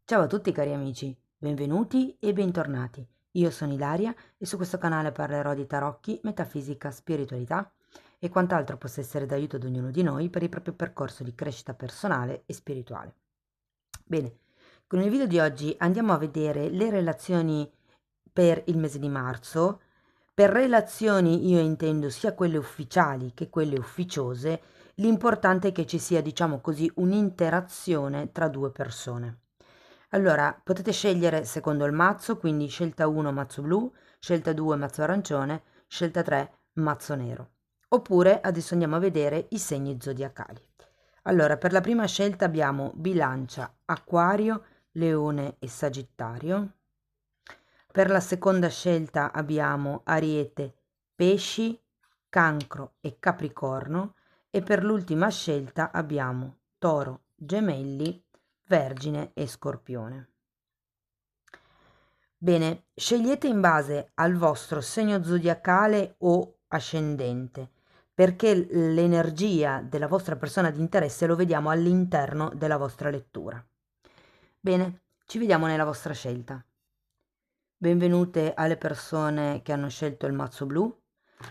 Ciao a tutti cari amici, benvenuti e bentornati. Io sono Ilaria e su questo canale parlerò di tarocchi, metafisica, spiritualità e quant'altro possa essere d'aiuto ad ognuno di noi per il proprio percorso di crescita personale e spirituale. Bene, con il video di oggi andiamo a vedere le relazioni per il mese di marzo. Per relazioni io intendo sia quelle ufficiali che quelle ufficiose. L'importante è che ci sia, diciamo così, un'interazione tra due persone. Allora, potete scegliere secondo il mazzo, quindi scelta 1 mazzo blu, scelta 2 mazzo arancione, scelta 3 mazzo nero. Oppure adesso andiamo a vedere i segni zodiacali. Allora, per la prima scelta abbiamo Bilancia, Acquario, Leone e Sagittario. Per la seconda scelta abbiamo Ariete, Pesci, Cancro e Capricorno. E per l'ultima scelta abbiamo Toro, Gemelli, Vergine e Scorpione. Bene, scegliete in base al vostro segno zodiacale o ascendente, perché l'energia della vostra persona di interesse lo vediamo all'interno della vostra lettura. Bene, ci vediamo nella vostra scelta. Benvenute alle persone che hanno scelto il mazzo blu.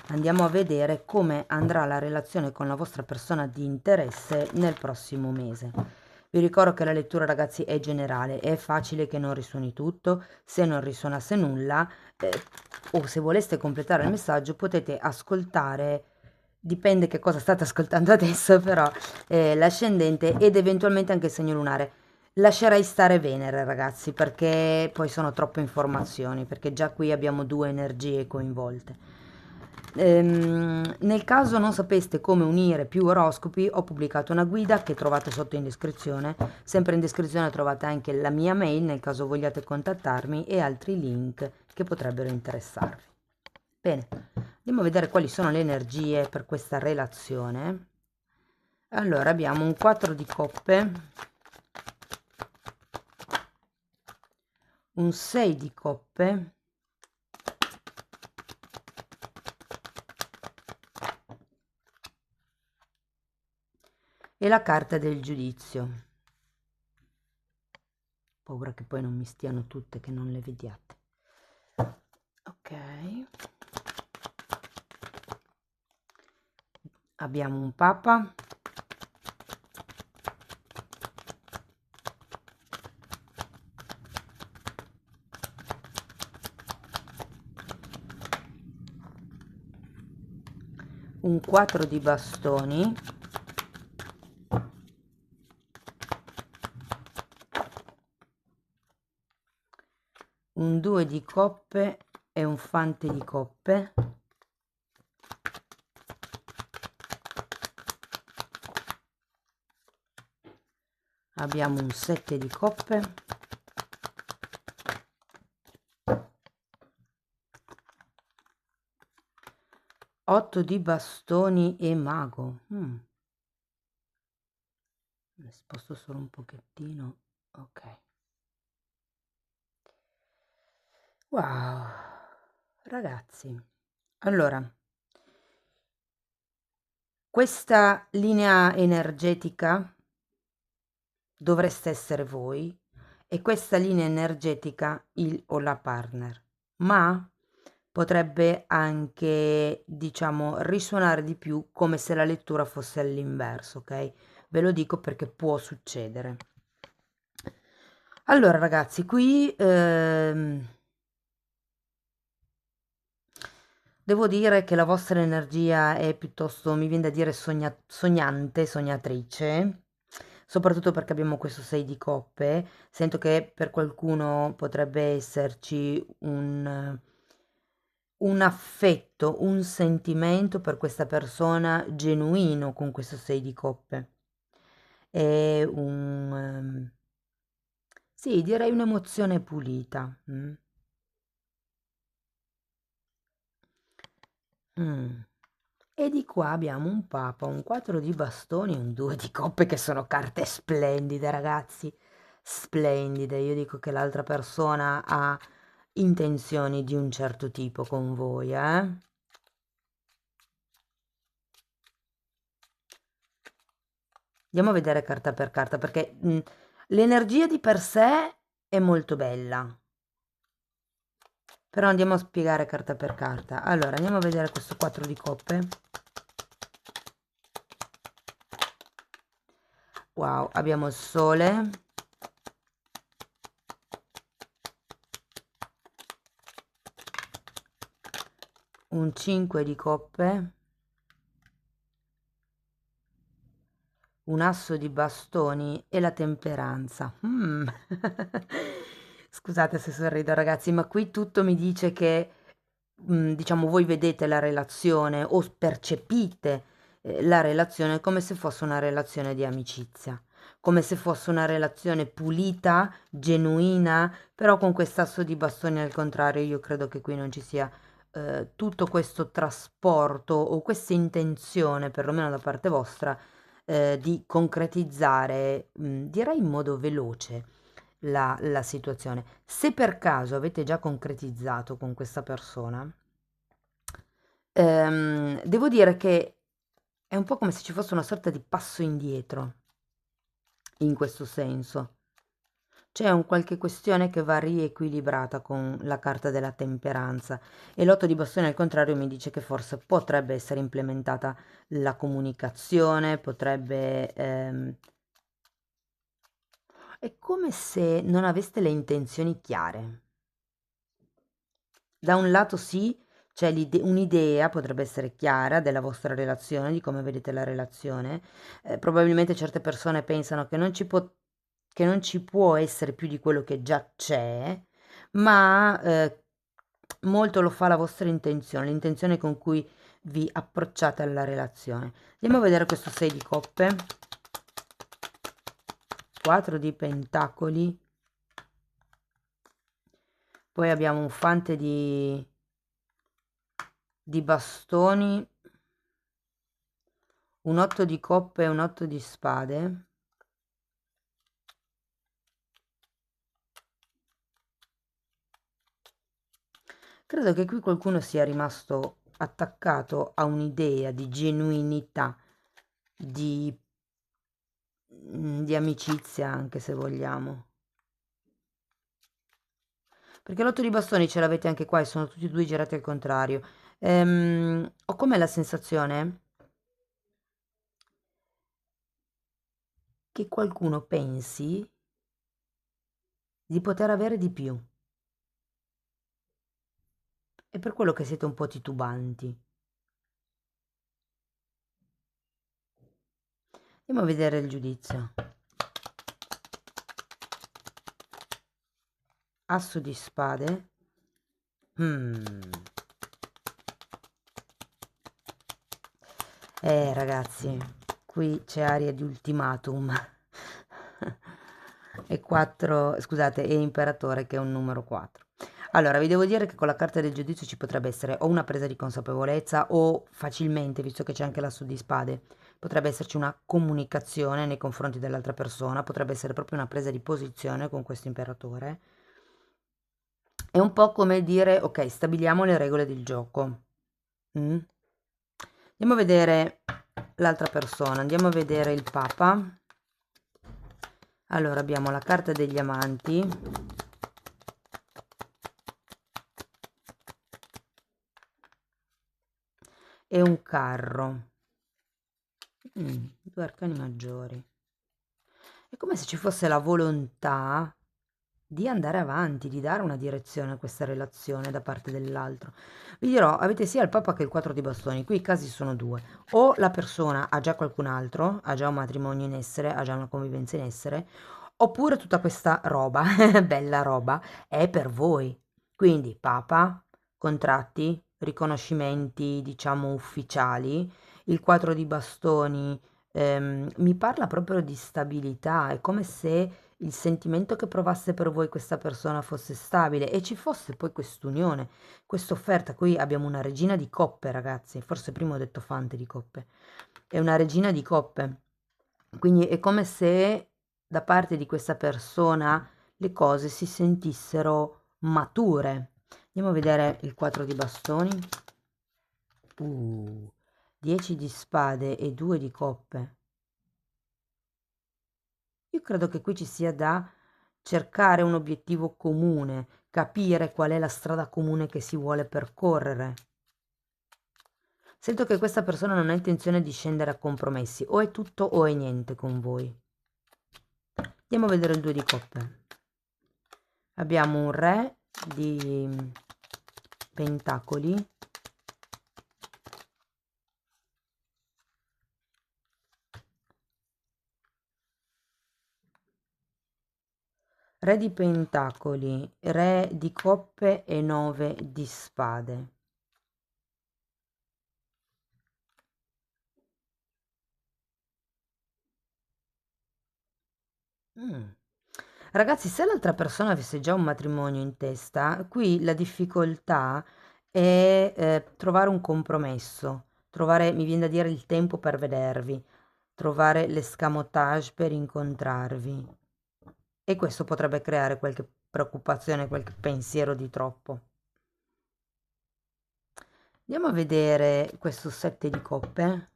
Andiamo a vedere come andrà la relazione con la vostra persona di interesse nel prossimo mese. Vi ricordo che la lettura, ragazzi, è generale, è facile che non risuoni tutto. Se non risuonasse nulla, o se voleste completare il messaggio, potete ascoltare, dipende che cosa state ascoltando adesso, però l'ascendente ed eventualmente anche il segno lunare. Lascerei stare Venere, ragazzi, perché poi sono troppe informazioni, perché già qui abbiamo due energie coinvolte. Nel caso non sapeste come unire più oroscopi, ho pubblicato una guida che trovate sotto in descrizione. Sempre in descrizione trovate anche la mia mail nel caso vogliate contattarmi e altri link che potrebbero interessarvi. Bene, andiamo a vedere quali sono le energie per questa relazione. Allora, abbiamo un 4 di coppe, un 6 di coppe, e la carta del giudizio. Paura che poi non mi stiano tutte, che non le vediate. Ok. Abbiamo un papa. Un 4 di bastoni. Un 2 di coppe e un fante di coppe. Abbiamo un 7 di coppe. Otto di bastoni e mago. Ne sposto solo un pochettino. Ok. Wow. Ragazzi. Allora, questa linea energetica dovreste essere voi e questa linea energetica il o la partner, ma potrebbe anche, diciamo, risuonare di più come se la lettura fosse all'inverso, ok? Ve lo dico perché può succedere. Allora ragazzi, qui devo dire che la vostra energia è piuttosto, mi viene da dire, sognante, sognatrice, soprattutto perché abbiamo questo 6 di coppe. Sento che per qualcuno potrebbe esserci un affetto, un sentimento per questa persona genuino con questo 6 di coppe. È sì, direi un'emozione pulita. Mm. E di qua abbiamo un papa, un 4 di bastoni e un 2 di coppe che sono carte splendide, ragazzi. Splendide. Io dico che l'altra persona ha intenzioni di un certo tipo con voi, eh? Andiamo a vedere carta per carta perché l'energia di per sé è molto bella. Però andiamo a spiegare carta per carta. Allora, andiamo a vedere questo 4 di coppe. Wow, abbiamo il sole, un 5 di coppe, un asso di bastoni e la temperanza. Scusate se sorrido ragazzi, ma qui tutto mi dice che, diciamo, voi vedete la relazione o percepite la relazione come se fosse una relazione di amicizia, come se fosse una relazione pulita, genuina, però con quest'asso di bastoni al contrario, io credo che qui non ci sia tutto questo trasporto o questa intenzione, perlomeno da parte vostra, di concretizzare, direi in modo veloce, la situazione. Se per caso avete già concretizzato con questa persona, devo dire che è un po' come se ci fosse una sorta di passo indietro, in questo senso. C'è un qualche questione che va riequilibrata con la carta della temperanza e l'otto di bastoni al contrario mi dice che forse potrebbe essere implementata la comunicazione, potrebbe... è come se non aveste le intenzioni chiare. Da un lato sì, c'è un'idea, potrebbe essere chiara, della vostra relazione, di come vedete la relazione. Probabilmente certe persone pensano che non ci può essere più di quello che già c'è, ma molto lo fa la vostra intenzione, l'intenzione con cui vi approcciate alla relazione. Andiamo a vedere questo 6 di coppe, 4 di pentacoli, poi abbiamo un fante di bastoni, un 8 di coppe e un 8 di spade. Credo che qui qualcuno sia rimasto attaccato a un'idea di genuinità, di, di amicizia anche se vogliamo. Perché l'otto di bastoni ce l'avete anche qua e sono tutti e due girati al contrario. Ho come la sensazione che qualcuno pensi di poter avere di più. È per quello che siete un po' titubanti. Andiamo a vedere il giudizio. Asso di spade. Ragazzi, qui c'è aria di ultimatum. E 4, scusate, e imperatore che è un numero 4. Allora, vi devo dire che con la carta del giudizio ci potrebbe essere o una presa di consapevolezza o facilmente, visto che c'è anche l'asso di spade, potrebbe esserci una comunicazione nei confronti dell'altra persona, potrebbe essere proprio una presa di posizione con questo imperatore. È un po' come dire, ok, stabiliamo le regole del gioco. Mm? Andiamo a vedere l'altra persona, andiamo a vedere il Papa. Allora abbiamo la carta degli amanti, e un carro. Due arcani maggiori. È come se ci fosse la volontà di andare avanti, di dare una direzione a questa relazione da parte dell'altro. Vi dirò, avete sia il Papa che il 4 di bastoni, qui i casi sono due. O la persona ha già qualcun altro, ha già un matrimonio in essere, ha già una convivenza in essere, oppure tutta questa roba, bella roba, è per voi. Quindi Papa, contratti, riconoscimenti, diciamo, ufficiali, il 4 di bastoni, mi parla proprio di stabilità, è come se il sentimento che provasse per voi questa persona fosse stabile e ci fosse poi quest'unione, questa offerta. Qui abbiamo una regina di coppe, ragazzi, forse prima ho detto fante di coppe, è una regina di coppe, quindi è come se da parte di questa persona le cose si sentissero mature. Andiamo a vedere il 4 di bastoni. 10 di spade e 2 di coppe. Io credo che qui ci sia da cercare un obiettivo comune, capire qual è la strada comune che si vuole percorrere. Sento che questa persona non ha intenzione di scendere a compromessi, o è tutto o è niente con voi. Andiamo a vedere il 2 di coppe. Abbiamo un re di pentacoli, re di pentacoli, re di coppe e 9 di spade. Ragazzi, se l'altra persona avesse già un matrimonio in testa, qui la difficoltà è trovare un compromesso, trovare, mi viene da dire, il tempo per vedervi, trovare l'escamotage per incontrarvi. E questo potrebbe creare qualche preoccupazione, qualche pensiero di troppo. Andiamo a vedere questo 7 di coppe.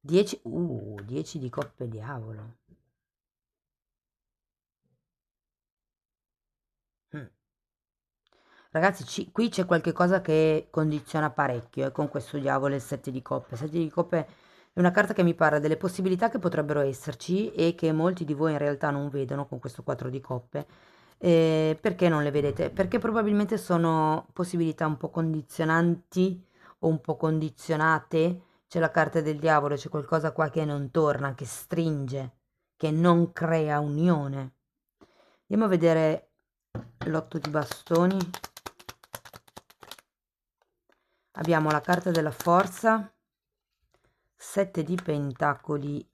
Dieci, 10 di coppe, diavolo. Mm. Ragazzi, qui c'è qualche cosa che condiziona parecchio, con questo diavolo e il 7 di coppe. Il 7 di coppe è una carta che mi parla delle possibilità che potrebbero esserci e che molti di voi in realtà non vedono con questo 4 di coppe. Perché non le vedete? Perché probabilmente sono possibilità un po' condizionanti o un po' condizionate. C'è la carta del diavolo, c'è qualcosa qua che non torna, che stringe, che non crea unione. Andiamo a vedere l'8 di bastoni. Abbiamo la carta della forza, 7 di pentacoli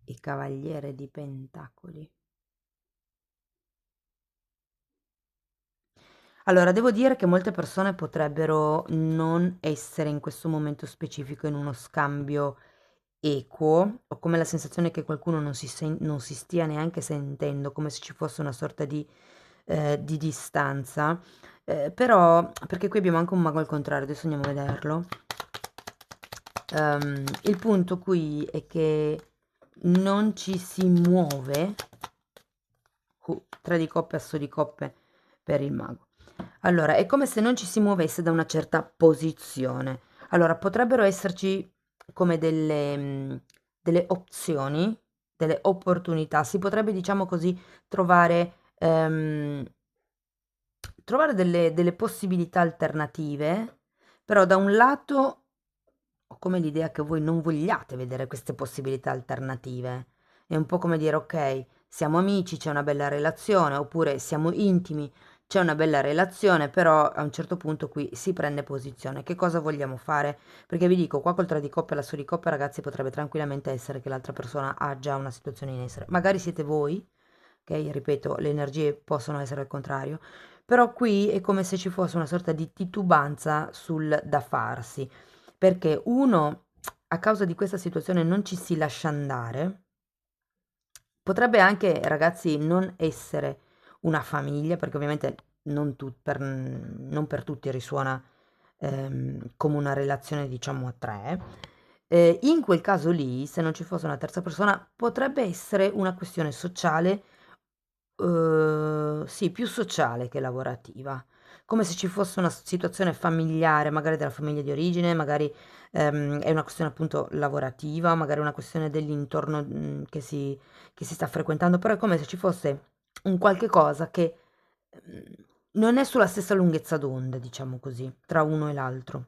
e cavaliere di pentacoli. Allora, devo dire che molte persone potrebbero non essere in questo momento specifico in uno scambio equo, ho come la sensazione che qualcuno non si stia neanche sentendo, come se ci fosse una sorta di distanza. Però, perché qui abbiamo anche un mago al contrario, adesso andiamo a vederlo. Il punto qui è che non ci si muove. 3 di coppe, asso di coppe per il mago. Allora, è come se non ci si muovesse da una certa posizione. Allora, potrebbero esserci come delle opzioni, delle opportunità. Si potrebbe, diciamo così, trovare delle possibilità alternative, però da un lato ho come l'idea che voi non vogliate vedere queste possibilità alternative. È un po' come dire, ok, siamo amici, c'è una bella relazione, oppure siamo intimi, c'è una bella relazione, però a un certo punto qui si prende posizione. Che cosa vogliamo fare? Perché vi dico, qua col 3 di coppe e la di coppe, ragazzi, potrebbe tranquillamente essere che l'altra persona ha già una situazione in essere. Magari siete voi, ok? Ripeto, le energie possono essere al contrario, però qui è come se ci fosse una sorta di titubanza sul da farsi, perché uno, a causa di questa situazione, non ci si lascia andare. Potrebbe anche, ragazzi, non essere una famiglia, perché ovviamente non per tutti risuona come una relazione, diciamo, a tre. In quel caso lì, se non ci fosse una terza persona, potrebbe essere una questione sociale, sì, più sociale che lavorativa. Come se ci fosse una situazione familiare, magari della famiglia di origine, magari è una questione appunto lavorativa, magari una questione dell'intorno che si sta frequentando, però è come se ci fosse un qualche cosa che non è sulla stessa lunghezza d'onda, diciamo così, tra uno e l'altro.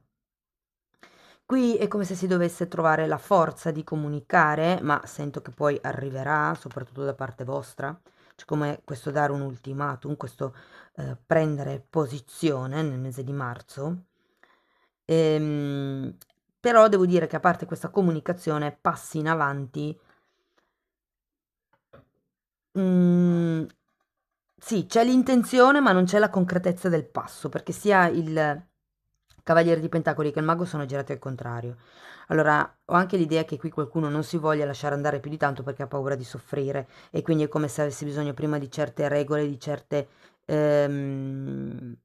Qui è come se si dovesse trovare la forza di comunicare, ma sento che poi arriverà, soprattutto da parte vostra, cioè come questo dare un ultimatum, questo prendere posizione nel mese di marzo. Ehm, Però devo dire che a parte questa comunicazione, passi in avanti. Mm, sì, c'è l'intenzione, ma non c'è la concretezza del passo, perché sia il Cavaliere di Pentacoli che il Mago sono girati al contrario. Allora, ho anche l'idea che qui qualcuno non si voglia lasciare andare più di tanto perché ha paura di soffrire e quindi è come se avesse bisogno prima di certe regole, di certe... ehm,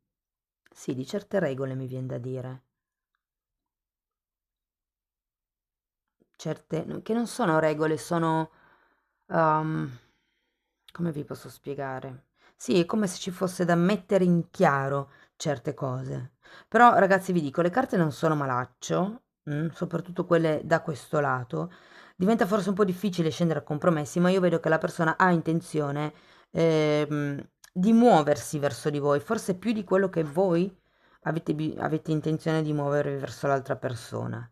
sì, di certe regole mi viene da dire. certe, che non sono regole, sono, um, come vi posso spiegare? Sì, è come se ci fosse da mettere in chiaro certe cose. Però, ragazzi, vi dico, le carte non sono malaccio, soprattutto quelle da questo lato. Diventa forse un po' difficile scendere a compromessi, ma io vedo che la persona ha intenzione, di muoversi verso di voi, forse più di quello che voi avete intenzione di muovervi verso l'altra persona.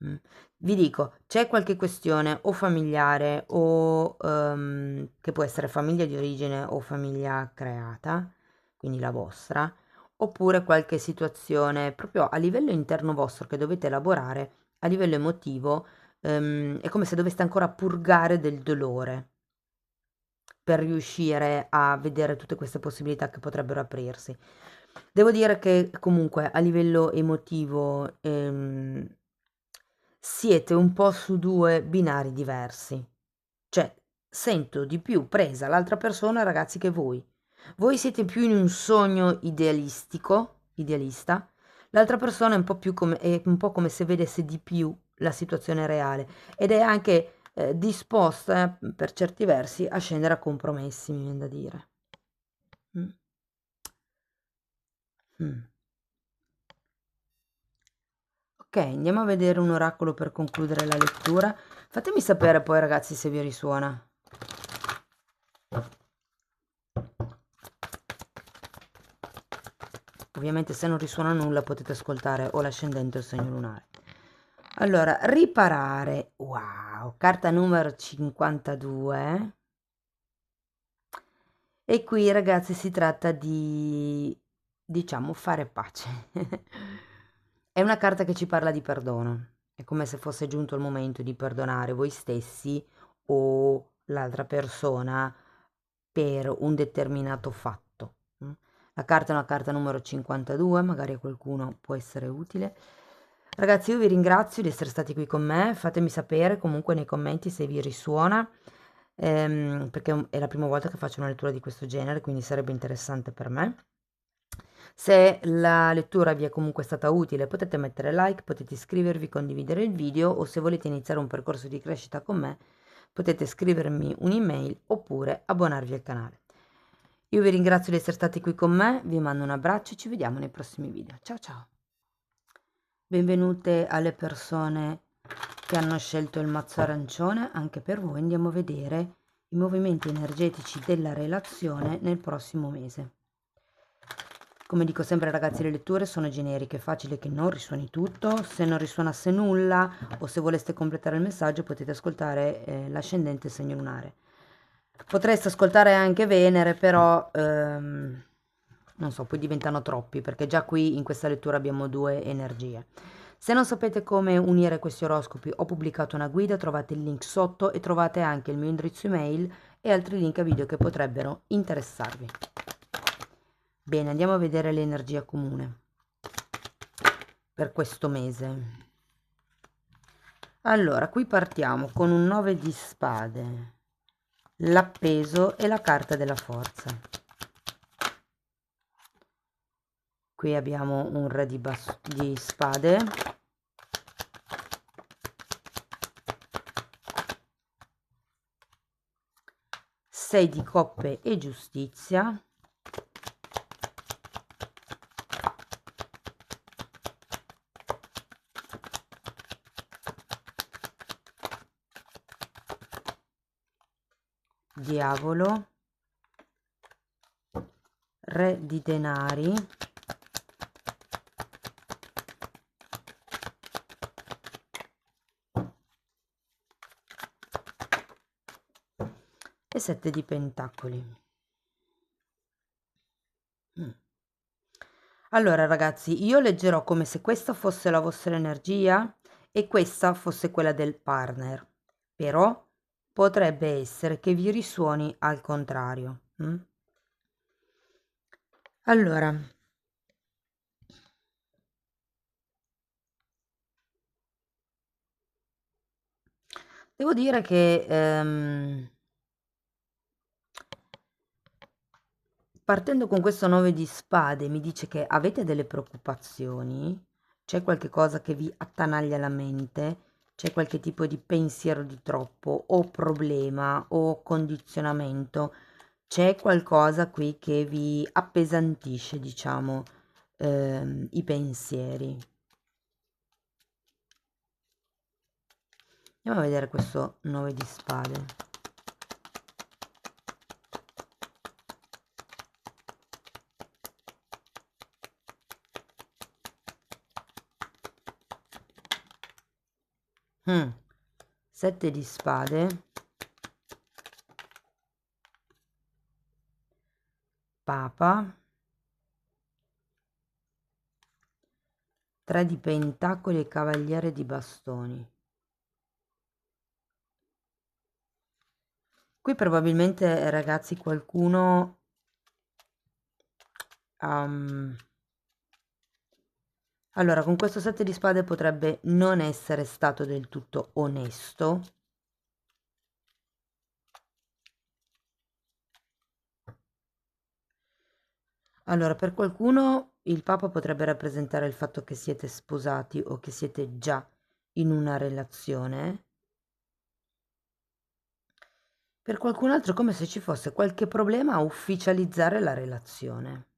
Mm. Vi dico, c'è qualche questione o familiare o che può essere famiglia di origine o famiglia creata, quindi la vostra, oppure qualche situazione proprio a livello interno vostro che dovete elaborare a livello emotivo, è come se doveste ancora purgare del dolore per riuscire a vedere tutte queste possibilità che potrebbero aprirsi. Devo dire che comunque a livello emotivo siete un po' su due binari diversi. Cioè, sento di più presa l'altra persona, ragazzi, che voi. Voi siete più in un sogno idealistico, idealista, l'altra persona è un po' più come, è un po' come se vedesse di più la situazione reale ed è anche disposta, per certi versi, a scendere a compromessi, mi viene da dire. Mm. Mm. Ok, andiamo a vedere un oracolo per concludere la lettura. Fatemi sapere poi, ragazzi, se vi risuona. Ovviamente se non risuona nulla potete ascoltare o l'ascendente o il segno lunare. Allora, riparare. Wow, carta numero 52. E qui, ragazzi, si tratta di, diciamo, fare pace. È una carta che ci parla di perdono. È come se fosse giunto il momento di perdonare voi stessi o l'altra persona per un determinato fatto. La carta è una carta numero 52, magari a qualcuno può essere utile. Ragazzi, io vi ringrazio di essere stati qui con me, fatemi sapere comunque nei commenti se vi risuona, perché è la prima volta che faccio una lettura di questo genere, quindi sarebbe interessante per me. Se la lettura vi è comunque stata utile potete mettere like, potete iscrivervi, condividere il video o se volete iniziare un percorso di crescita con me potete scrivermi un'email oppure abbonarvi al canale. Io vi ringrazio di essere stati qui con me, vi mando un abbraccio e ci vediamo nei prossimi video. Ciao ciao! Benvenute alle persone che hanno scelto il mazzo arancione, anche per voi andiamo a vedere i movimenti energetici della relazione nel prossimo mese. Come dico sempre, ragazzi, le letture sono generiche, è facile che non risuoni tutto. Se non risuonasse nulla o se voleste completare il messaggio potete ascoltare l'ascendente segno lunare. Potreste ascoltare anche Venere, però non so, poi diventano troppi perché già qui in questa lettura abbiamo due energie. Se non sapete come unire questi oroscopi, ho pubblicato una guida, trovate il link sotto e trovate anche il mio indirizzo email e altri link a video che potrebbero interessarvi. Bene, andiamo a vedere l'energia comune per questo mese. Allora, qui partiamo con un 9 di spade, l'appeso e la carta della forza. Qui abbiamo un re di spade, sei di coppe e giustizia, diavolo, re di denari, e 7 di pentacoli. Allora ragazzi, io leggerò come se questa fosse la vostra energia e questa fosse quella del partner, però potrebbe essere che vi risuoni al contrario. Allora, devo dire che partendo con questo 9 di spade mi dice che avete delle preoccupazioni, c'è qualche cosa che vi attanaglia la mente, c'è qualche tipo di pensiero di troppo o problema o condizionamento, c'è qualcosa qui che vi appesantisce, diciamo, i pensieri. Andiamo a vedere questo 9 di spade. Mm. 7 di spade. Papa. 3 di pentacoli e cavaliere di bastoni. Qui probabilmente, ragazzi, qualcuno allora, con questo 7 di spade potrebbe non essere stato del tutto onesto. Allora, per qualcuno il Papa potrebbe rappresentare il fatto che siete sposati o che siete già in una relazione. Per qualcun altro è come se ci fosse qualche problema a ufficializzare la relazione.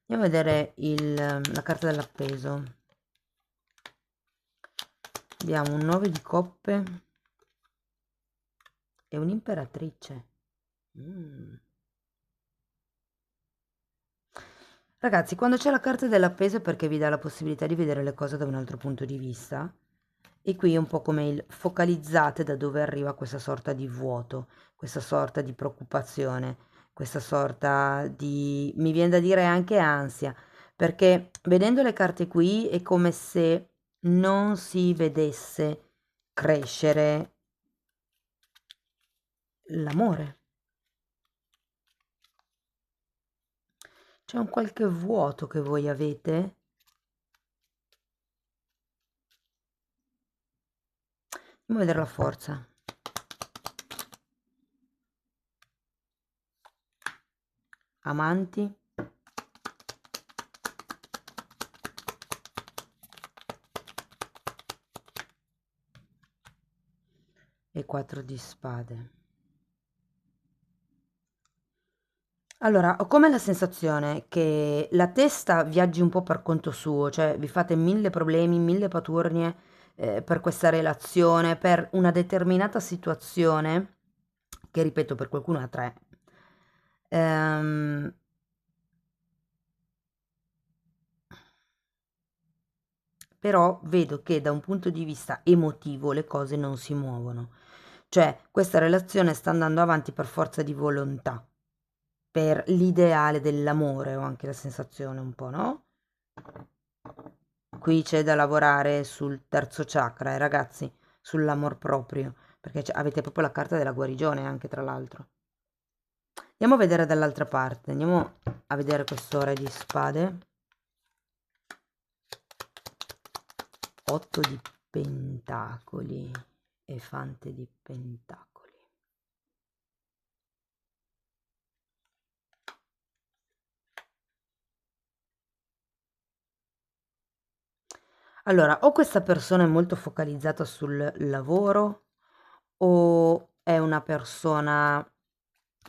Andiamo a vedere la carta dell'appeso. Abbiamo un 9 di coppe e un'imperatrice. Ragazzi, quando c'è la carta dell'appeso è perché vi dà la possibilità di vedere le cose da un altro punto di vista. E qui è un po' come il focalizzate da dove arriva questa sorta di vuoto, questa sorta di preoccupazione, questa sorta di, mi viene da dire anche ansia, perché vedendo le carte qui è come se non si vedesse crescere l'amore. C'è un qualche vuoto che voi avete. Andiamo a vedere la forza. Amanti. E 4 di spade. Allora, ho come la sensazione che la testa viaggi un po' per conto suo, cioè vi fate mille problemi, mille paturnie per questa relazione, per una determinata situazione, che ripeto per qualcuno ha 3. Ehm, però vedo che da un punto di vista emotivo le cose non si muovono. Cioè, questa relazione sta andando avanti per forza di volontà, per l'ideale dell'amore, ho anche la sensazione un po', no? Qui c'è da lavorare sul terzo chakra, ragazzi, sull'amor proprio, perché avete proprio la carta della guarigione anche, tra l'altro. Andiamo a vedere dall'altra parte, andiamo a vedere questo re di spade. 8 di pentacoli e fante di pentacoli. Allora, o questa persona è molto focalizzata sul lavoro o è una persona,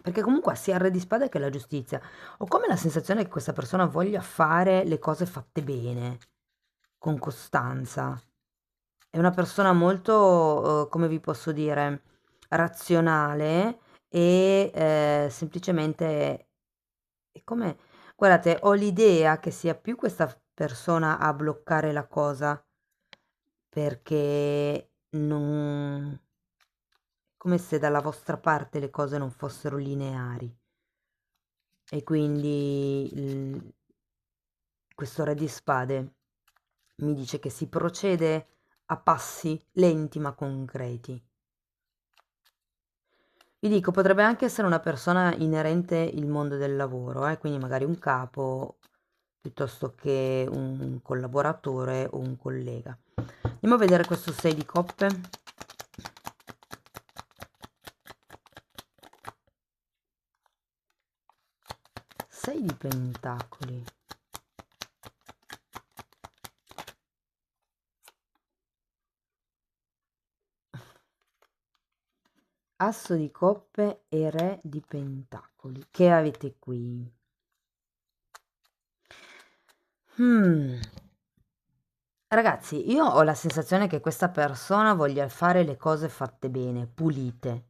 perché comunque sia il re di spade che la giustizia. Ho come la sensazione che questa persona voglia fare le cose fatte bene, con costanza. È una persona molto, come vi posso dire, razionale e semplicemente è come, guardate, ho l'idea che sia più questa persona a bloccare la cosa perché non, come se dalla vostra parte le cose non fossero lineari e quindi questo re di spade mi dice che si procede a passi lenti ma concreti. Vi dico, potrebbe anche essere una persona inerente il mondo del lavoro, quindi magari un capo piuttosto che un collaboratore o un collega. Andiamo a vedere questo 6 di coppe. 6 di pentacoli. Asso di coppe e re di pentacoli. Che avete qui? Ragazzi, io ho la sensazione che questa persona voglia fare le cose fatte bene, pulite.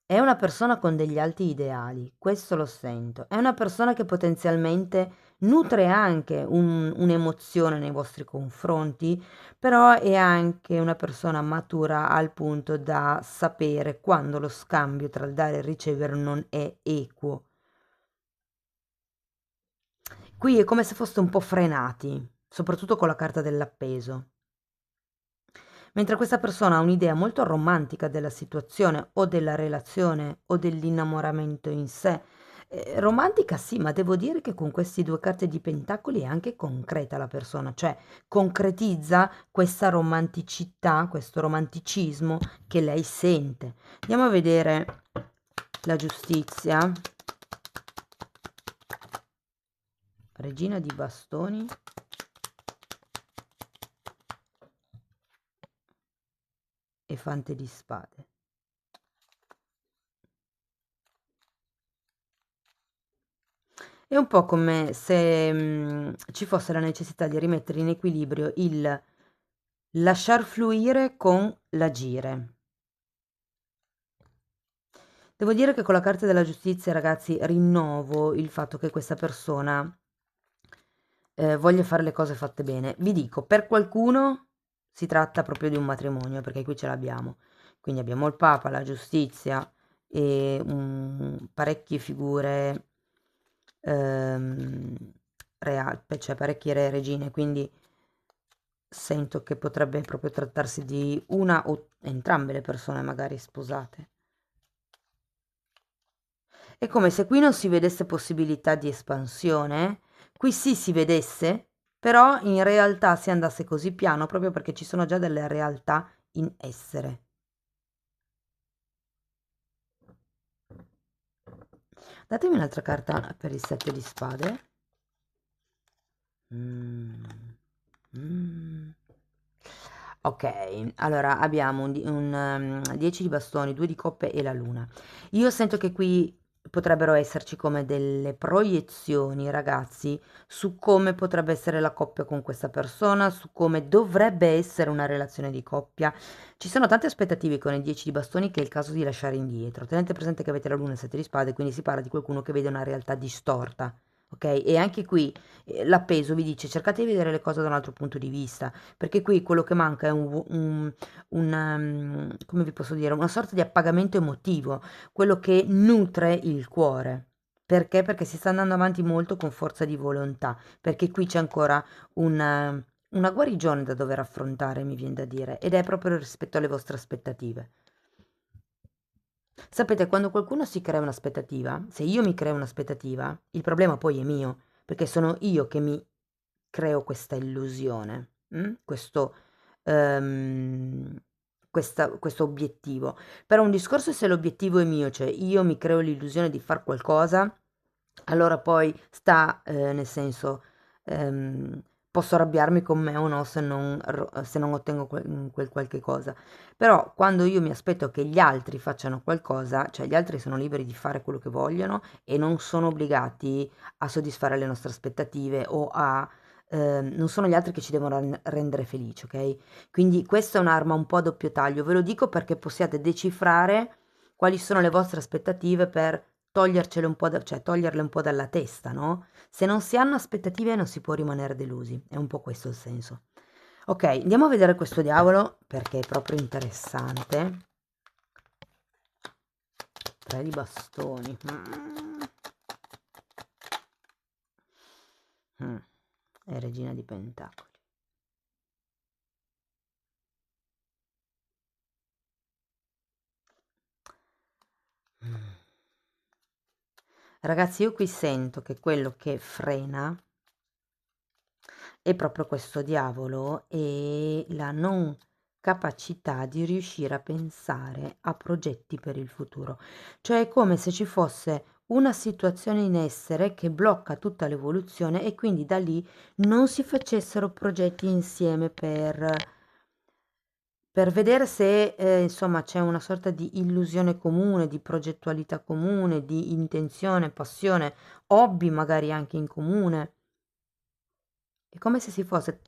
È una persona con degli alti ideali, questo lo sento. È una persona che potenzialmente nutre anche un'emozione nei vostri confronti, però è anche una persona matura al punto da sapere quando lo scambio tra il dare e il ricevere non è equo. Qui è come se foste un po' frenati, soprattutto con la carta dell'appeso. Mentre questa persona ha un'idea molto romantica della situazione o della relazione o dell'innamoramento in sé. Romantica sì, ma devo dire che con questi due carte di pentacoli è anche concreta la persona, cioè concretizza questa romanticità, questo romanticismo che lei sente. Andiamo a vedere la giustizia. Regina di bastoni. E fante di spade. È un po' come se ci fosse la necessità di rimettere in equilibrio il lasciar fluire con l'agire. Devo dire che con la carta della giustizia, ragazzi, rinnovo il fatto che questa persona voglia fare le cose fatte bene. Vi dico, per qualcuno si tratta proprio di un matrimonio, perché qui ce l'abbiamo. Quindi abbiamo il Papa, la giustizia e parecchie figure cioè parecchie re regine, quindi sento che potrebbe proprio trattarsi di una o entrambe le persone magari sposate. È come se qui non si vedesse possibilità di espansione, qui sì si vedesse, però in realtà si andasse così piano proprio perché ci sono già delle realtà in essere. Datemi un'altra carta per il 7 di spade. Mm. Mm. Ok, allora abbiamo un 10 di bastoni, 2 di coppe e la luna. Io sento che qui potrebbero esserci come delle proiezioni, ragazzi, su come potrebbe essere la coppia con questa persona, su come dovrebbe essere una relazione di coppia. Ci sono tante aspettative con i 10 di bastoni che è il caso di lasciare indietro. Tenete presente che avete la luna e 7 di spade, quindi si parla di qualcuno che vede una realtà distorta. Ok? E anche qui l'appeso vi dice cercate di vedere le cose da un altro punto di vista, perché qui quello che manca è come vi posso dire, una sorta di appagamento emotivo, quello che nutre il cuore. Perché? Perché si sta andando avanti molto con forza di volontà, perché qui c'è ancora una guarigione da dover affrontare, mi viene da dire, ed è proprio rispetto alle vostre aspettative. Sapete, quando qualcuno si crea un'aspettativa, se io mi creo un'aspettativa, il problema poi è mio, perché sono io che mi creo questa illusione, ehm, questo obiettivo. Però un discorso è se l'obiettivo è mio, cioè io mi creo l'illusione di far qualcosa, allora poi sta, nel senso, ehm, posso arrabbiarmi con me o no se non ottengo quel qualche cosa. Però quando io mi aspetto che gli altri facciano qualcosa, cioè gli altri sono liberi di fare quello che vogliono e non sono obbligati a soddisfare le nostre aspettative o a non sono gli altri che ci devono rendere felici, ok? Quindi questa è un'arma un po' a doppio taglio, ve lo dico perché possiate decifrare quali sono le vostre aspettative per togliercele un po' cioè toglierle un po' dalla testa, no? Se non si hanno aspettative non si può rimanere delusi, è un po' questo il senso. Ok, andiamo a vedere questo diavolo perché è proprio interessante. 3 di bastoni. E regina di pentacoli. Ragazzi, io qui sento che quello che frena è proprio questo diavolo e la non capacità di riuscire a pensare a progetti per il futuro. Cioè è come se ci fosse una situazione in essere che blocca tutta l'evoluzione e quindi da lì non si facessero progetti insieme per vedere se insomma c'è una sorta di illusione comune, di progettualità comune, di intenzione, passione, hobby magari anche in comune. È come se si fosse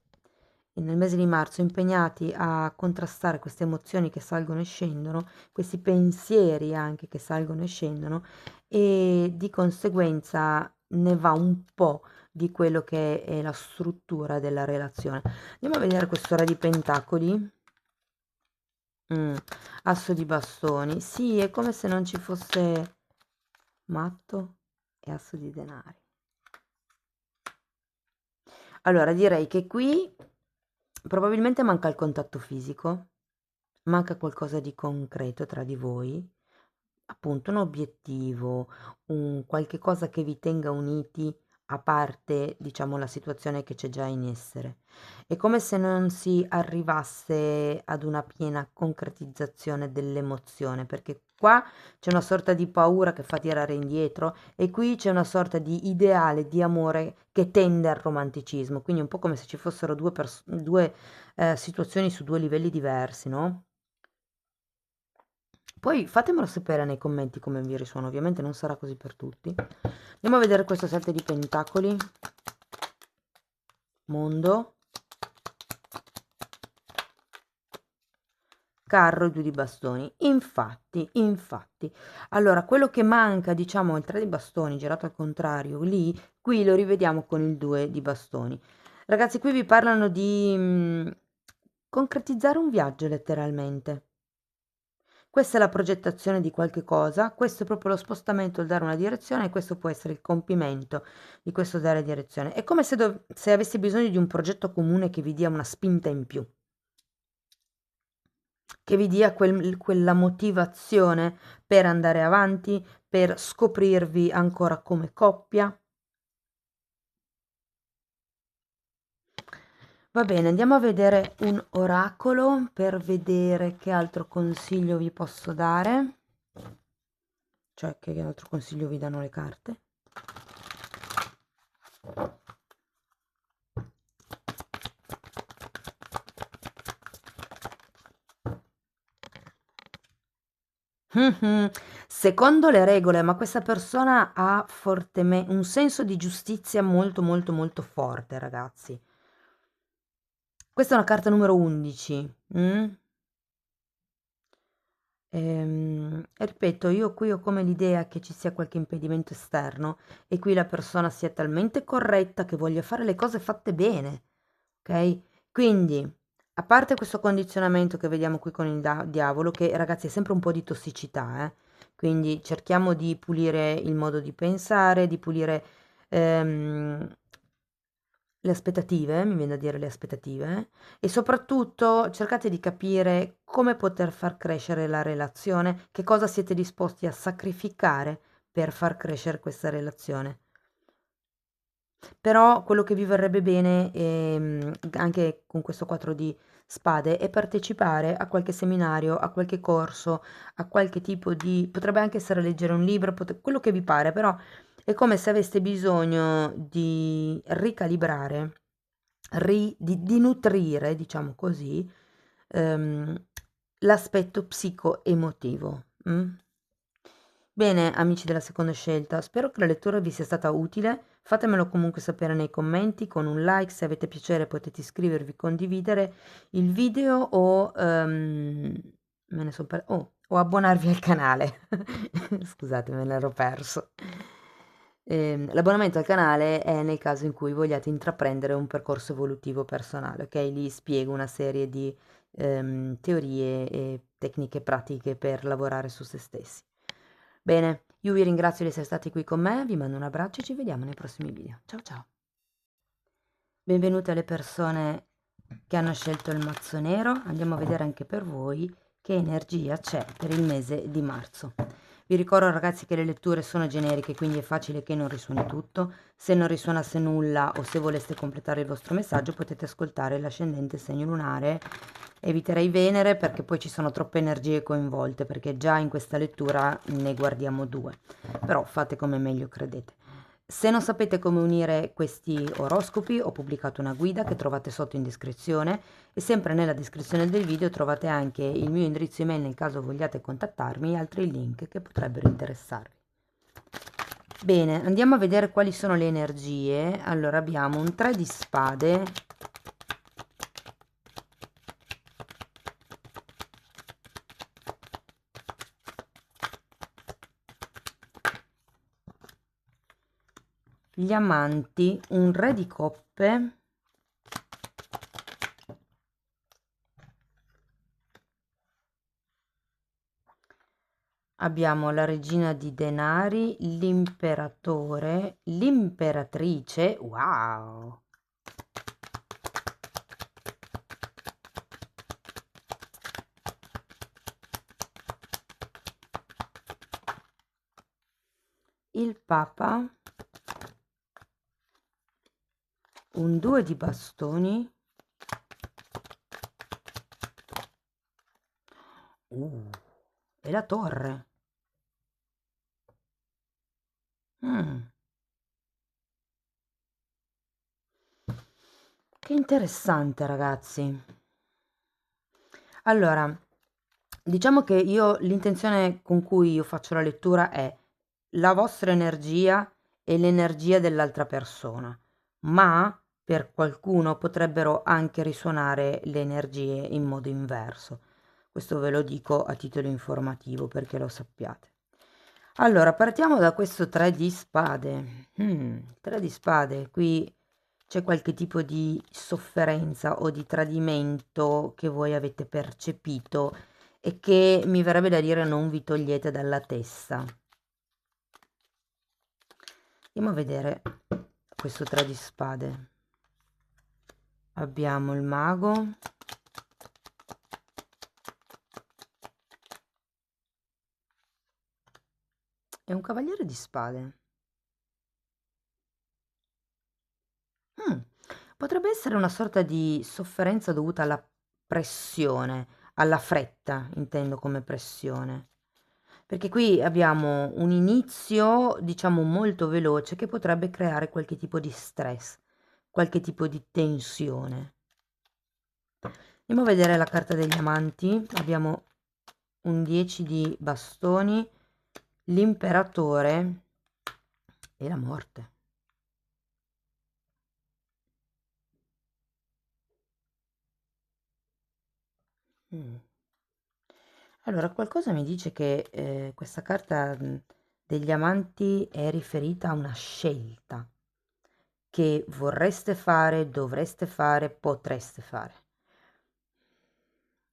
nel mese di marzo impegnati a contrastare queste emozioni che salgono e scendono, questi pensieri anche che salgono e scendono, e di conseguenza ne va un po' di quello che è la struttura della relazione. Andiamo a vedere quest'ora di pentacoli. Asso di bastoni. Sì, è come se non ci fosse matto e asso di denari. Allora, direi che qui probabilmente manca il contatto fisico, manca qualcosa di concreto tra di voi, appunto un obiettivo, un qualche cosa che vi tenga uniti a parte, diciamo, la situazione che c'è già in essere. È come se non si arrivasse ad una piena concretizzazione dell'emozione, perché qua c'è una sorta di paura che fa tirare indietro e qui c'è una sorta di ideale di amore che tende al romanticismo, quindi un po' come se ci fossero due situazioni su due livelli diversi, no? Poi fatemelo sapere nei commenti come vi risuona, ovviamente non sarà così per tutti. Andiamo a vedere questo 7 di pentacoli, mondo, carro e 2 di bastoni. Infatti, allora quello che manca, diciamo, il 3 di bastoni girato al contrario, lì, qui lo rivediamo con il 2 di bastoni. Ragazzi, qui vi parlano di concretizzare un viaggio letteralmente. Questa è la progettazione di qualche cosa, questo è proprio lo spostamento, il dare una direzione, e questo può essere il compimento di questo dare direzione. È come se avessi bisogno di un progetto comune che vi dia una spinta in più, che vi dia quella motivazione per andare avanti, per scoprirvi ancora come coppia. Va bene, andiamo a vedere un oracolo per vedere che altro consiglio vi posso dare, cioè che altro consiglio vi danno le carte. Secondo le regole, ma questa persona ha un senso di giustizia molto molto molto forte, ragazzi. Questa è una carta numero 11. Ripeto, io qui ho come l'idea che ci sia qualche impedimento esterno e qui la persona sia talmente corretta che voglia fare le cose fatte bene, ok? Quindi, a parte questo condizionamento che vediamo qui con il diavolo, che ragazzi è sempre un po' di tossicità, quindi cerchiamo di pulire il modo di pensare, di pulire le aspettative, mi viene da dire le aspettative, e soprattutto cercate di capire come poter far crescere la relazione, che cosa siete disposti a sacrificare per far crescere questa relazione. Però quello che vi verrebbe bene, anche con questo 4 di spade, è partecipare a qualche seminario, a qualche corso, a qualche tipo di... potrebbe anche essere leggere un libro, quello che vi pare, però è come se aveste bisogno di ricalibrare, di nutrire, diciamo così, l'aspetto psico-emotivo. Bene, amici della seconda scelta, spero che la lettura vi sia stata utile. Fatemelo comunque sapere nei commenti con un like, se avete piacere potete iscrivervi, condividere il video o, o abbonarvi al canale. Scusate, me l'ero perso. L'abbonamento al canale è nel caso in cui vogliate intraprendere un percorso evolutivo personale, ok? Lì spiego una serie di teorie e tecniche pratiche per lavorare su se stessi. Bene, io vi ringrazio di essere stati qui con me, vi mando un abbraccio e ci vediamo nei prossimi video. Ciao ciao! Benvenute alle persone che hanno scelto il mazzo nero, andiamo a vedere anche per voi che energia c'è per il mese di marzo. Vi ricordo ragazzi che le letture sono generiche, quindi è facile che non risuoni tutto. Se non risuonasse nulla o se voleste completare il vostro messaggio potete ascoltare l'ascendente, segno lunare. Eviterei Venere perché poi ci sono troppe energie coinvolte, perché già in questa lettura ne guardiamo due, però fate come meglio credete. Se non sapete come unire questi oroscopi, ho pubblicato una guida che trovate sotto in descrizione e sempre nella descrizione del video trovate anche il mio indirizzo email nel caso vogliate contattarmi e altri link che potrebbero interessarvi. Bene, andiamo a vedere quali sono le energie. Allora abbiamo un 3 di spade, gli amanti, un re di coppe, abbiamo la regina di denari, l'imperatore, l'imperatrice, wow, il papa, un 2 di bastoni, e la torre. Che interessante, ragazzi. Allora, diciamo che io l'intenzione con cui io faccio la lettura è la vostra energia e l'energia dell'altra persona, ma per qualcuno potrebbero anche risuonare le energie in modo inverso. Questo ve lo dico a titolo informativo perché lo sappiate. Allora, partiamo da questo 3 di spade. 3 di spade, qui c'è qualche tipo di sofferenza o di tradimento che voi avete percepito e che mi verrebbe da dire non vi togliete dalla testa. Andiamo a vedere questo 3 di spade. Abbiamo il mago, e un cavaliere di spade. Potrebbe essere una sorta di sofferenza dovuta alla pressione, alla fretta, intendo come pressione. Perché qui abbiamo un inizio, diciamo, molto veloce che potrebbe creare qualche tipo di stress, qualche tipo di tensione. Andiamo a vedere la carta degli amanti. Abbiamo un 10 di bastoni, l'imperatore e la morte. Allora, qualcosa mi dice che questa carta degli amanti è riferita a una scelta che vorreste fare, dovreste fare, potreste fare.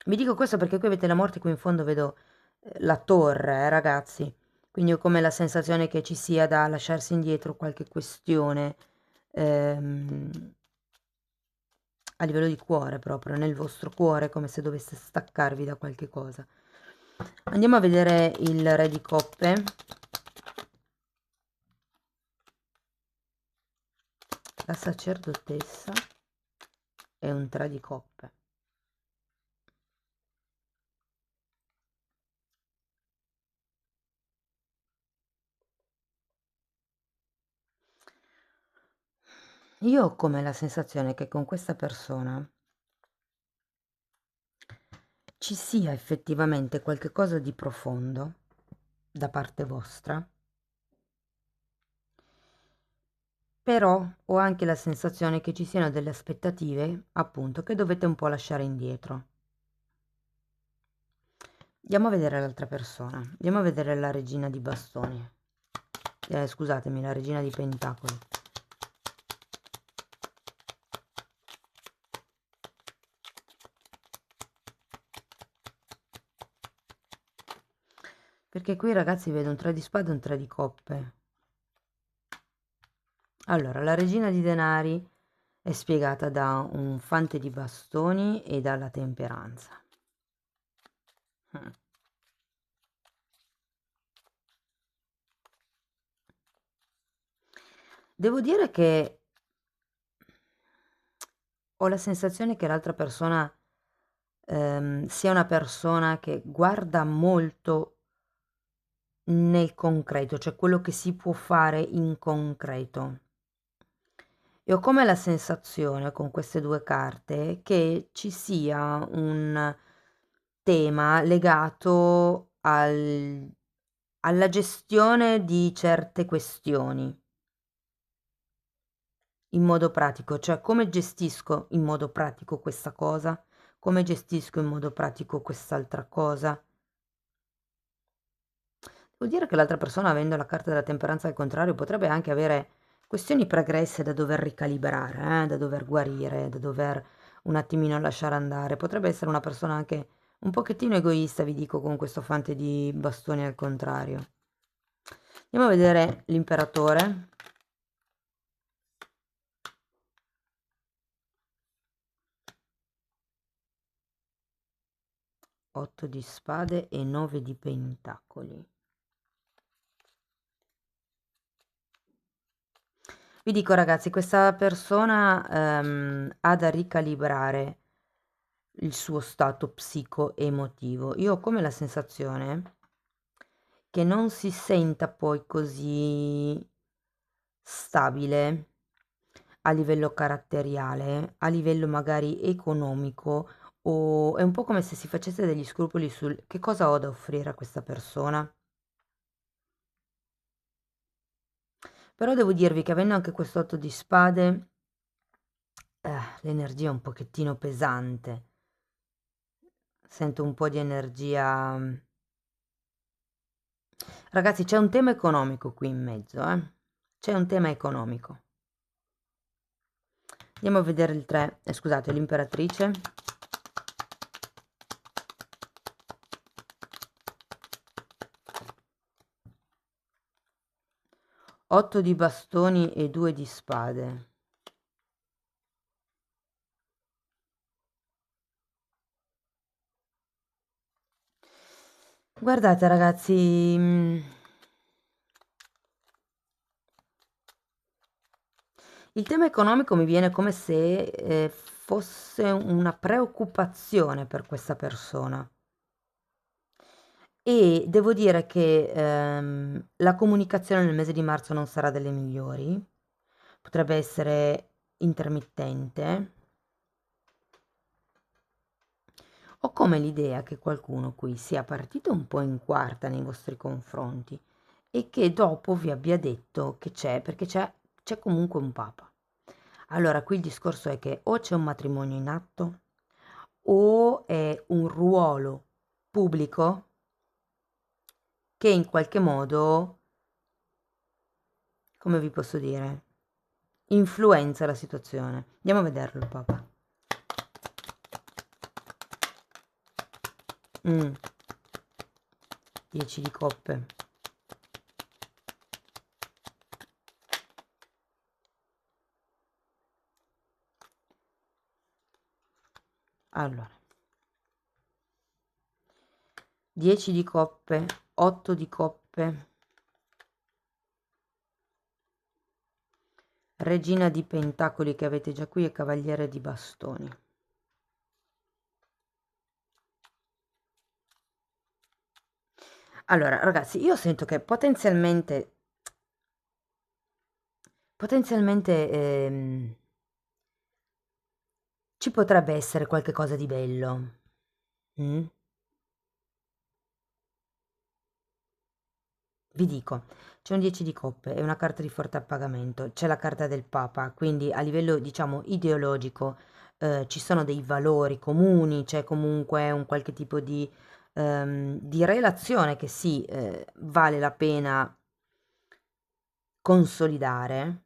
Vi dico questo perché qui avete la morte, qui in fondo vedo la torre, ragazzi. Quindi ho come la sensazione che ci sia da lasciarsi indietro qualche questione ehm, a livello di cuore proprio, nel vostro cuore, come se doveste staccarvi da qualche cosa. Andiamo a vedere il re di coppe. La sacerdotessa e un 3 di coppe. Io ho come la sensazione che con questa persona ci sia effettivamente qualche cosa di profondo da parte vostra, però ho anche la sensazione che ci siano delle aspettative, appunto, che dovete un po' lasciare indietro. Andiamo a vedere l'altra persona, andiamo a vedere la regina di bastoni, scusatemi, la regina di pentacoli. Perché qui, ragazzi, vedo un 3 di spade e un 3 di coppe. Allora, la regina di denari è spiegata da un fante di bastoni e dalla temperanza. Devo dire che ho la sensazione che l'altra persona sia una persona che guarda molto nel concreto, cioè quello che si può fare in concreto. E ho come la sensazione con queste due carte che ci sia un tema legato alla gestione di certe questioni in modo pratico, cioè come gestisco in modo pratico questa cosa, come gestisco in modo pratico quest'altra cosa. Vuol dire che l'altra persona, avendo la carta della temperanza al contrario, potrebbe anche avere questioni pregresse da dover ricalibrare, da dover guarire, da dover un attimino lasciare andare. Potrebbe essere una persona anche un pochettino egoista, vi dico, con questo fante di bastoni al contrario. Andiamo a vedere l'imperatore. 8 di spade e 9 di pentacoli. Vi dico ragazzi, questa persona ha da ricalibrare il suo stato psico-emotivo. Io ho come la sensazione che non si senta poi così stabile a livello caratteriale, a livello magari economico, o è un po' come se si facesse degli scrupoli sul che cosa ho da offrire a questa persona. Però devo dirvi che avendo anche questo 8 di spade, l'energia è un pochettino pesante. Sento un po' di energia. Ragazzi, c'è un tema economico qui in mezzo, C'è un tema economico. Andiamo a vedere il 3, scusate, l'imperatrice. Otto di bastoni e 2 di spade. Guardate ragazzi, il tema economico mi viene come se fosse una preoccupazione per questa persona. E devo dire che la comunicazione nel mese di marzo non sarà delle migliori, potrebbe essere intermittente. Ho come l'idea che qualcuno qui sia partito un po' in quarta nei vostri confronti e che dopo vi abbia detto che c'è, perché c'è comunque un papa. Allora, qui il discorso è che o c'è un matrimonio in atto o è un ruolo pubblico che in qualche modo, come vi posso dire, influenza la situazione. Andiamo a vederlo il papa. 10 di coppe. Allora, 10 di coppe, 8 di coppe, regina di pentacoli che avete già qui e cavaliere di bastoni. Allora, ragazzi, io sento che potenzialmente ci potrebbe essere qualche cosa di bello. Vi dico, c'è un 10 di coppe, è una carta di forte appagamento, c'è la carta del Papa, quindi a livello, diciamo, ideologico ci sono dei valori comuni, c'è comunque un qualche tipo di relazione che sì, vale la pena consolidare.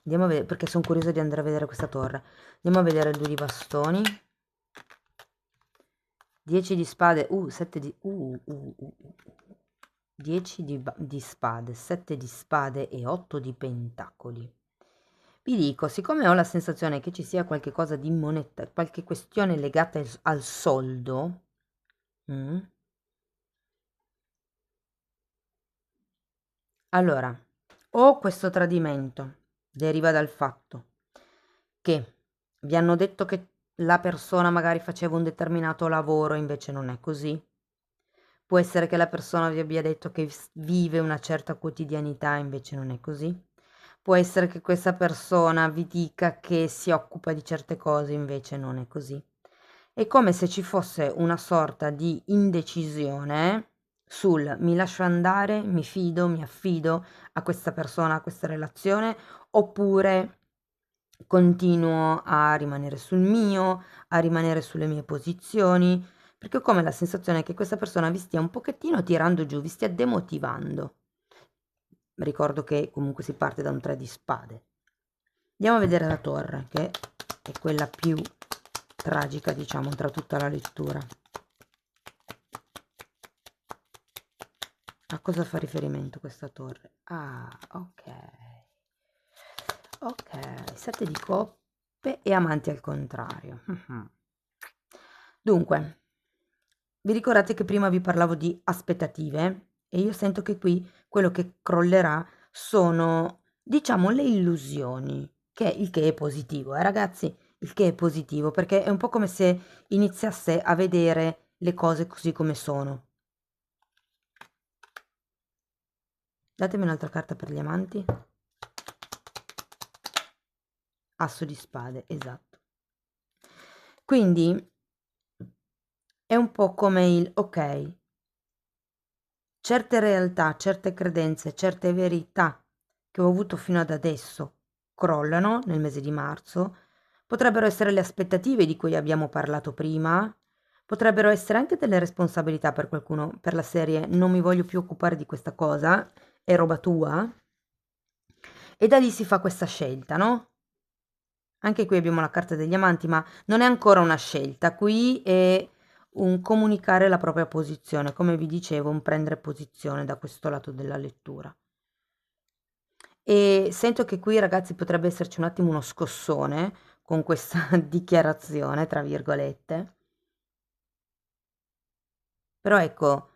Andiamo a vedere, perché sono curiosa di andare a vedere questa torre. Andiamo a vedere il 2 di bastoni. 10 di spade, 7 di... 10 di spade, 7 di spade e 8 di pentacoli. Vi dico, siccome ho la sensazione che ci sia qualche cosa di moneta, qualche questione legata al soldo, allora, o questo tradimento deriva dal fatto che vi hanno detto che la persona magari faceva un determinato lavoro, invece non è così, Può essere che la persona vi abbia detto che vive una certa quotidianità, invece non è così. Può essere che questa persona vi dica che si occupa di certe cose, invece non è così. È come se ci fosse una sorta di indecisione sul mi lascio andare, mi fido, mi affido a questa persona, a questa relazione, oppure continuo a rimanere sul mio, a rimanere sulle mie posizioni, perché ho come la sensazione che questa persona vi stia un pochettino tirando giù, vi stia demotivando. Ricordo che comunque si parte da un 3 di spade. Andiamo a vedere la torre, che è quella più tragica, diciamo, tra tutta la lettura. A cosa fa riferimento questa torre? Ah, ok. Ok, 7 di coppe e amanti al contrario. Dunque, vi ricordate che prima vi parlavo di aspettative? E io sento che qui quello che crollerà sono, diciamo, le illusioni, il che è positivo, ragazzi? Il che è positivo, perché è un po' come se iniziasse a vedere le cose così come sono. Datemi un'altra carta per gli amanti. Asso di spade, esatto. Quindi è un po' come il ok, certe realtà, certe credenze, certe verità che ho avuto fino ad adesso crollano nel mese di marzo, potrebbero essere le aspettative di cui abbiamo parlato prima, potrebbero essere anche delle responsabilità per qualcuno, per la serie non mi voglio più occupare di questa cosa, è roba tua, e da lì si fa questa scelta, no? Anche qui abbiamo la carta degli amanti, ma non è ancora una scelta, qui è un comunicare la propria posizione, come vi dicevo, un prendere posizione da questo lato della lettura. E sento che qui, ragazzi, potrebbe esserci un attimo uno scossone con questa dichiarazione, tra virgolette. Però ecco,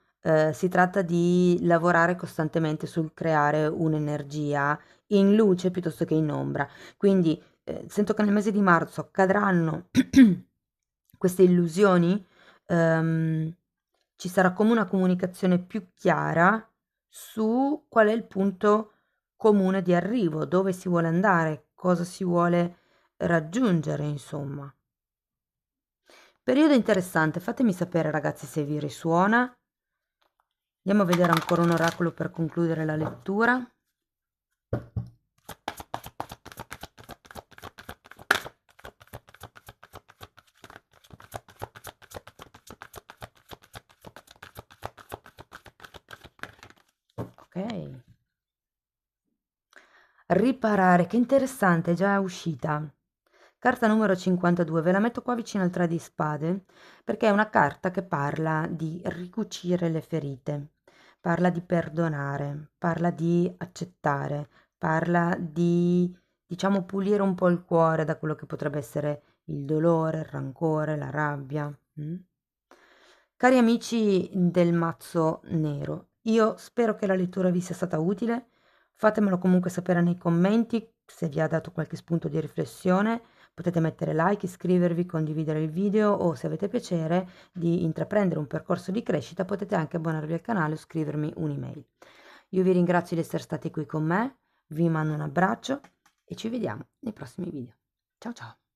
si tratta di lavorare costantemente sul creare un'energia in luce piuttosto che in ombra. Quindi sento che nel mese di marzo accadranno queste illusioni, ci sarà come una comunicazione più chiara su qual è il punto comune di arrivo, dove si vuole andare, cosa si vuole raggiungere, insomma. Periodo interessante, fatemi sapere ragazzi se vi risuona. Andiamo a vedere ancora un oracolo per concludere la lettura. Ok. Riparare, che interessante, è già uscita. Carta numero 52, ve la metto qua vicino al 3 di spade perché è una carta che parla di ricucire le ferite, parla di perdonare, parla di accettare, parla di, diciamo, pulire un po' il cuore da quello che potrebbe essere il dolore, il rancore, la rabbia. Cari amici del mazzo nero, io spero che la lettura vi sia stata utile. Fatemelo comunque sapere nei commenti se vi ha dato qualche spunto di riflessione. Potete mettere like, iscrivervi, condividere il video o se avete piacere di intraprendere un percorso di crescita potete anche abbonarvi al canale o scrivermi un'email. Io vi ringrazio di essere stati qui con me, vi mando un abbraccio e ci vediamo nei prossimi video. Ciao ciao!